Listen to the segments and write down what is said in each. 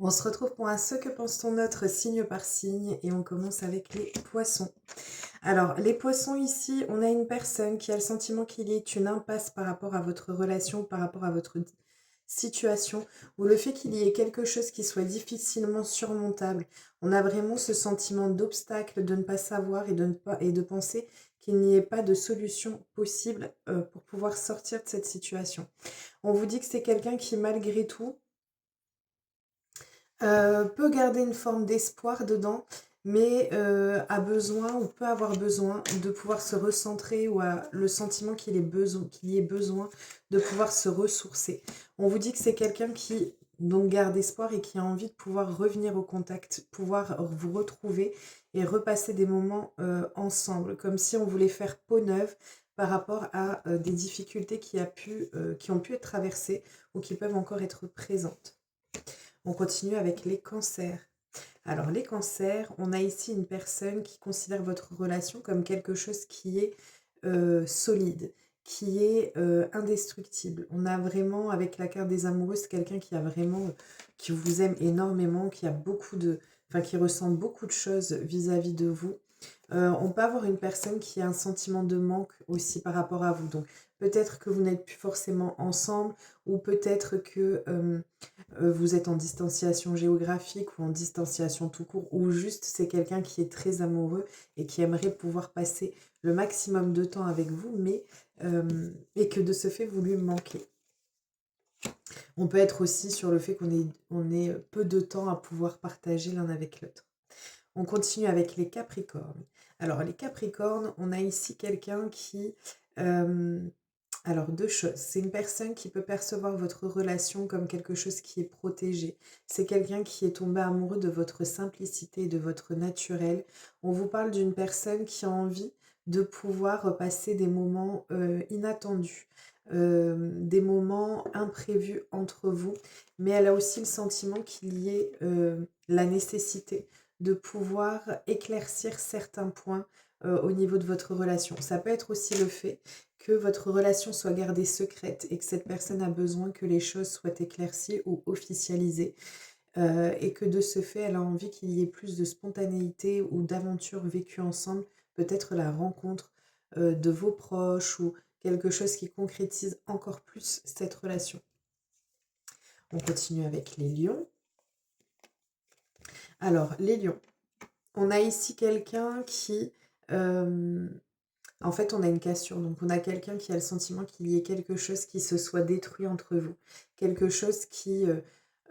On se retrouve pour un Ce que pense ton autre signe par signe et on commence avec les poissons. Alors, les poissons ici, on a une personne qui a le sentiment qu'il y ait une impasse par rapport à votre relation, par rapport à votre situation, ou le fait qu'il y ait quelque chose qui soit difficilement surmontable. On a vraiment ce sentiment d'obstacle, de ne pas savoir et de, ne pas, et de penser qu'il n'y ait pas de solution possible pour pouvoir sortir de cette situation. On vous dit que c'est quelqu'un qui, malgré tout, peut garder une forme d'espoir dedans, mais a besoin ou peut avoir besoin de pouvoir se recentrer ou a le sentiment qu'il y ait besoin de pouvoir se ressourcer. On vous dit que c'est quelqu'un qui donc garde espoir et qui a envie de pouvoir revenir au contact, pouvoir vous retrouver et repasser des moments ensemble, comme si on voulait faire peau neuve par rapport à des difficultés qui ont pu être traversées ou qui peuvent encore être présentes. On continue avec les cancers. Alors les cancers, on a ici une personne qui considère votre relation comme quelque chose qui est solide, qui est indestructible. On a vraiment, avec la carte des amoureuses, quelqu'un qui a vraiment, qui vous aime énormément, qui a beaucoup de, enfin qui ressent beaucoup de choses vis-à-vis de vous. On peut avoir une personne qui a un sentiment de manque aussi par rapport à vous. Donc peut-être que vous n'êtes plus forcément ensemble ou peut-être que vous êtes en distanciation géographique ou en distanciation tout court, ou juste c'est quelqu'un qui est très amoureux et qui aimerait pouvoir passer le maximum de temps avec vous, mais et que de ce fait vous lui manquez. On peut être aussi sur le fait on ait peu de temps à pouvoir partager l'un avec l'autre. On continue avec les Capricornes. Alors les Capricornes, on a ici quelqu'un qui alors, deux choses. C'est une personne qui peut percevoir votre relation comme quelque chose qui est protégé. C'est quelqu'un qui est tombé amoureux de votre simplicité et de votre naturel. On vous parle d'une personne qui a envie de pouvoir passer des moments inattendus, des moments imprévus entre vous, mais elle a aussi le sentiment qu'il y ait la nécessité de pouvoir éclaircir certains points au niveau de votre relation. Ça peut être aussi le fait que votre relation soit gardée secrète et que cette personne a besoin que les choses soient éclaircies ou officialisées et que de ce fait, elle a envie qu'il y ait plus de spontanéité ou d'aventure vécue ensemble, peut-être la rencontre de vos proches ou quelque chose qui concrétise encore plus cette relation. On continue avec les lions. Alors, les lions. On a ici quelqu'un qui... en fait, on a une cassure, donc on a quelqu'un qui a le sentiment qu'il y ait quelque chose qui se soit détruit entre vous, quelque chose qui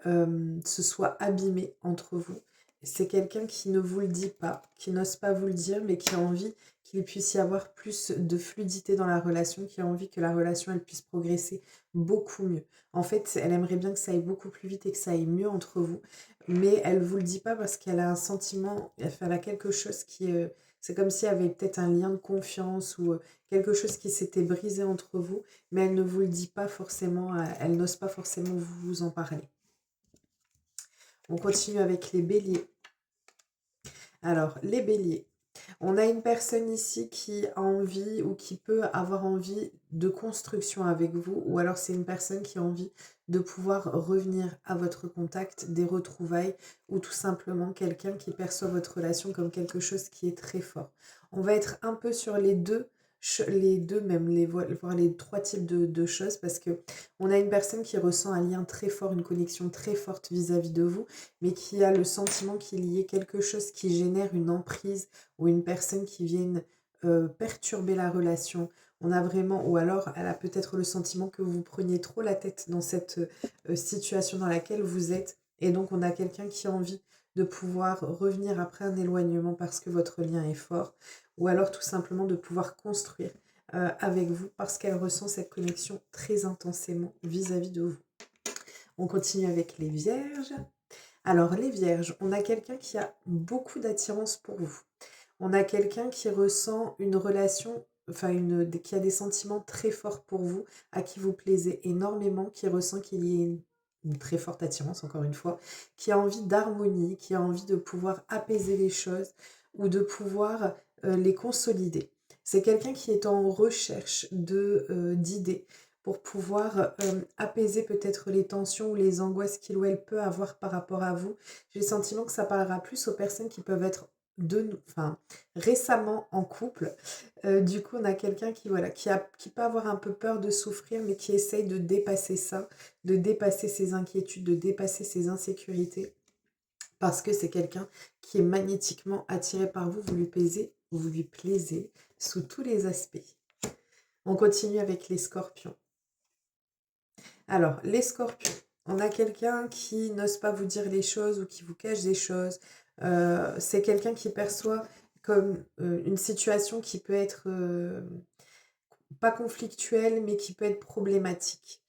se soit abîmé entre vous. C'est quelqu'un qui ne vous le dit pas, qui n'ose pas vous le dire, mais qui a envie qu'il puisse y avoir plus de fluidité dans la relation, qui a envie que la relation elle puisse progresser beaucoup mieux. En fait, elle aimerait bien que ça aille beaucoup plus vite et que ça aille mieux entre vous, mais elle vous le dit pas parce qu'elle a un sentiment, elle a quelque chose qui est c'est comme s'il y avait peut-être un lien de confiance ou quelque chose qui s'était brisé entre vous, mais elle ne vous le dit pas forcément, elle n'ose pas forcément vous en parler. On continue avec les béliers. Alors, les béliers. On a une personne ici qui a envie ou qui peut avoir envie de construction avec vous, ou alors c'est une personne qui a envie de pouvoir revenir à votre contact, des retrouvailles, ou tout simplement quelqu'un qui perçoit votre relation comme quelque chose qui est très fort. On va être un peu sur les deux même, voire les trois types de choses, parce que on a une personne qui ressent un lien très fort, une connexion très forte vis-à-vis de vous, mais qui a le sentiment qu'il y ait quelque chose qui génère une emprise ou une personne qui vienne perturber la relation. On a vraiment, ou alors elle a peut-être le sentiment que vous preniez trop la tête dans cette situation dans laquelle vous êtes. Et donc on a quelqu'un qui a envie de pouvoir revenir après un éloignement parce que votre lien est fort, ou alors tout simplement de pouvoir construire avec vous parce qu'elle ressent cette connexion très intensément vis-à-vis de vous. On continue avec les vierges. Alors les vierges, on a quelqu'un qui a beaucoup d'attirance pour vous. On a quelqu'un qui ressent une relation, qui a des sentiments très forts pour vous, à qui vous plaisez énormément, qui ressent qu'il y ait une très forte attirance, encore une fois, qui a envie d'harmonie, qui a envie de pouvoir apaiser les choses ou de pouvoir les consolider. C'est quelqu'un qui est en recherche d'idées pour pouvoir apaiser peut-être les tensions ou les angoisses qu'il ou elle peut avoir par rapport à vous. J'ai le sentiment que ça parlera plus aux personnes qui peuvent être enfin, récemment en couple. Du coup, on a quelqu'un qui, voilà, qui peut avoir un peu peur de souffrir, mais qui essaye de dépasser ça, de dépasser ses inquiétudes, de dépasser ses insécurités, parce que c'est quelqu'un qui est magnétiquement attiré par vous, vous lui plaisez sous tous les aspects. On continue avec les scorpions. Alors, les scorpions, on a quelqu'un qui n'ose pas vous dire les choses ou qui vous cache des choses. C'est quelqu'un qui perçoit comme une situation qui peut être pas conflictuelle, mais qui peut être problématique.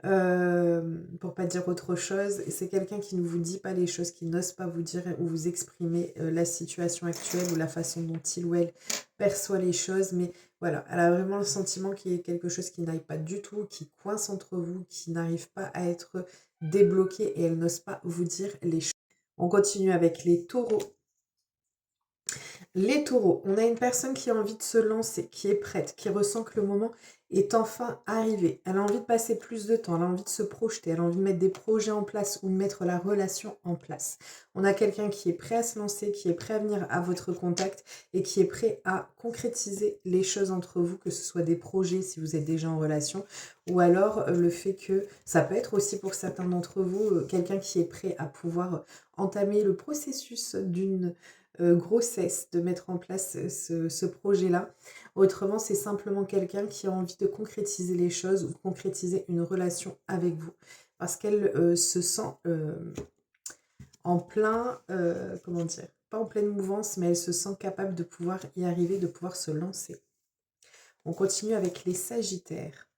Pour pas dire autre chose, c'est quelqu'un qui ne vous dit pas les choses, qui n'ose pas vous dire ou vous exprimer la situation actuelle ou la façon dont il ou elle perçoit les choses, mais voilà, elle a vraiment le sentiment qu'il y a quelque chose qui n'aille pas du tout, qui coince entre vous, qui n'arrive pas à être débloqué et elle n'ose pas vous dire les choses. On continue avec les taureaux. Les taureaux, on a une personne qui a envie de se lancer, qui est prête, qui ressent que le moment est enfin arrivé. Elle a envie de passer plus de temps, elle a envie de se projeter, elle a envie de mettre des projets en place ou de mettre la relation en place. On a quelqu'un qui est prêt à se lancer, qui est prêt à venir à votre contact et qui est prêt à concrétiser les choses entre vous, que ce soit des projets si vous êtes déjà en relation, ou alors le fait que, ça peut être aussi pour certains d'entre vous, quelqu'un qui est prêt à pouvoir entamer le processus d'une grossesse, de mettre en place ce projet-là. Autrement, c'est simplement quelqu'un qui a envie de concrétiser les choses ou concrétiser une relation avec vous. Parce qu'elle se sent en plein, comment dire, pas en pleine mouvance, mais elle se sent capable de pouvoir y arriver, de pouvoir se lancer. On continue avec les sagittaires.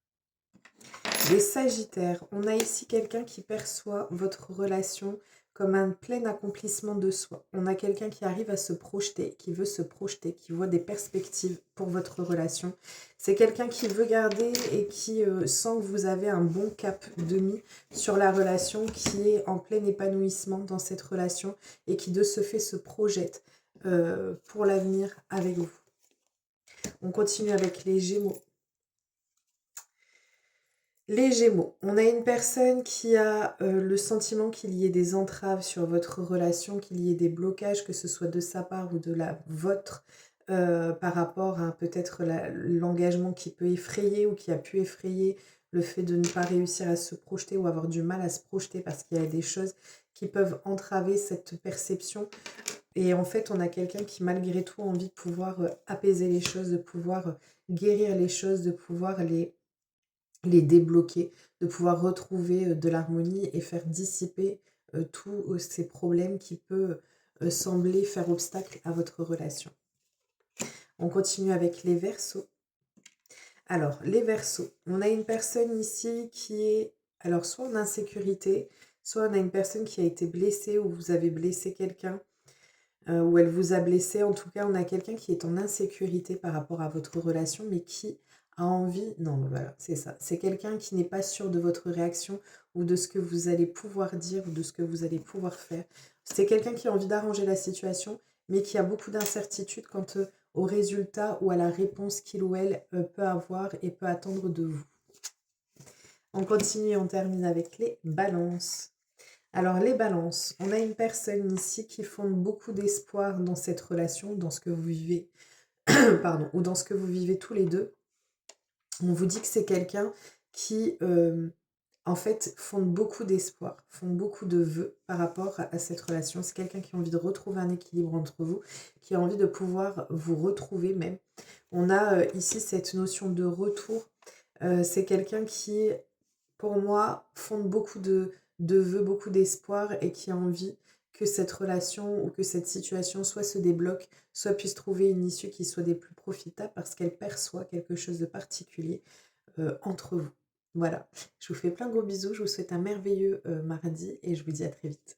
Les sagittaires, on a ici quelqu'un qui perçoit votre relation comme un plein accomplissement de soi. On a quelqu'un qui arrive à se projeter, qui veut se projeter, qui voit des perspectives pour votre relation. C'est quelqu'un qui veut garder et qui sent que vous avez un bon cap de mis sur la relation, qui est en plein épanouissement dans cette relation et qui de ce fait se projette pour l'avenir avec vous. On continue avec les Gémeaux. Les Gémeaux, on a une personne qui a le sentiment qu'il y ait des entraves sur votre relation, qu'il y ait des blocages, que ce soit de sa part ou de la vôtre, par rapport à peut-être l'engagement qui peut effrayer ou qui a pu effrayer le fait de ne pas réussir à se projeter ou avoir du mal à se projeter parce qu'il y a des choses qui peuvent entraver cette perception. Et en fait, on a quelqu'un qui malgré tout a envie de pouvoir apaiser les choses, de pouvoir guérir les choses, de pouvoir les débloquer, de pouvoir retrouver de l'harmonie et faire dissiper tous ces problèmes qui peuvent sembler faire obstacle à votre relation. On continue avec les Verseaux. Alors, les Verseaux, on a une personne ici qui est, alors soit en insécurité, soit on a une personne qui a été blessée ou vous avez blessé quelqu'un, ou elle vous a blessé. En tout cas, on a quelqu'un qui est en insécurité par rapport à votre relation, mais qui a envie... Non, voilà, c'est ça. C'est quelqu'un qui n'est pas sûr de votre réaction ou de ce que vous allez pouvoir dire ou de ce que vous allez pouvoir faire. C'est quelqu'un qui a envie d'arranger la situation, mais qui a beaucoup d'incertitudes quant au résultat ou à la réponse qu'il ou elle peut avoir et peut attendre de vous. On continue et on termine avec les balances. Alors les balances, on a une personne ici qui fonde beaucoup d'espoir dans cette relation, dans ce que vous vivez, pardon, ou dans ce que vous vivez tous les deux. On vous dit que c'est quelqu'un qui, en fait, fonde beaucoup d'espoir, fonde beaucoup de vœux par rapport à cette relation. C'est quelqu'un qui a envie de retrouver un équilibre entre vous, qui a envie de pouvoir vous retrouver même. On a ici cette notion de retour. C'est quelqu'un qui, pour moi, fonde beaucoup de vœux, beaucoup d'espoir et qui a envie que cette relation ou que cette situation soit se débloque, soit puisse trouver une issue qui soit des plus profitables parce qu'elle perçoit quelque chose de particulier entre vous. Voilà, je vous fais plein de gros bisous, je vous souhaite un merveilleux mardi et je vous dis à très vite.